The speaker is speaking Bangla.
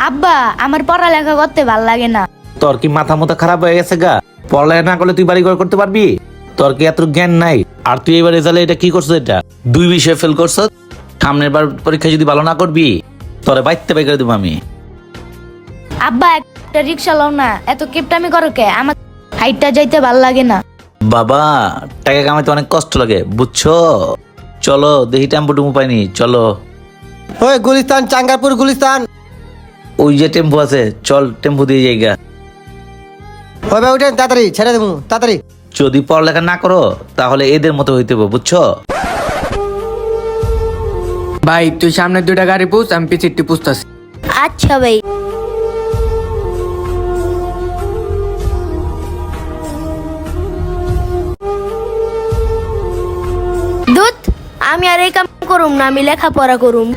আব্বা আমার পড়ালেখা করতে ভাল লাগে না। তোর কি মাথা মতো খারাপ হয়ে গেছে গা? পড়ালেখা না করলে তুই বাড়ি ঘর করতে পারবি? তোর কি এত জ্ঞান নাই? আর তুই এবার রেজাল্টে এটা কি করছিস? এটা 2 বিষয়ে ফেল করছিস। সামনের বার পরীক্ষা যদি ভালো না করবি তোরে বাইতে বাই করে দেবো আমি। আব্বা একটা রিক্সা লও না, এত কিপটামি করো কে? আমার হাইটটা যাইতে ভাল লাগে না। বাবা টাকা কামাইতে অনেক কষ্ট লাগে বুঝছো। চলো দেখি টেম্পো টুম্পো পাইনি, চলো। ওই গুলিস্তান, চাঙ্গারপুর গুলিস্তান। ওই যে টেম্পো আছে, চল টেম্পো দিয়ে যাইগা। ওই ভাই উঠেন, তাড়াতাড়ি ছেড়ে দেবো, তাড়াতাড়ি। যদি পড়ালেখা না করো তাহলে এদের মতো হইতে হবে বুঝছো। ভাই তুই সামনে 2টা গাড়ি পুষ, আমি পিছিয়ে পুষতাছি। আচ্ছা ভাই। দুধ, আমি আর এই কাম করুম না, আমি লেখাপড়া করুম।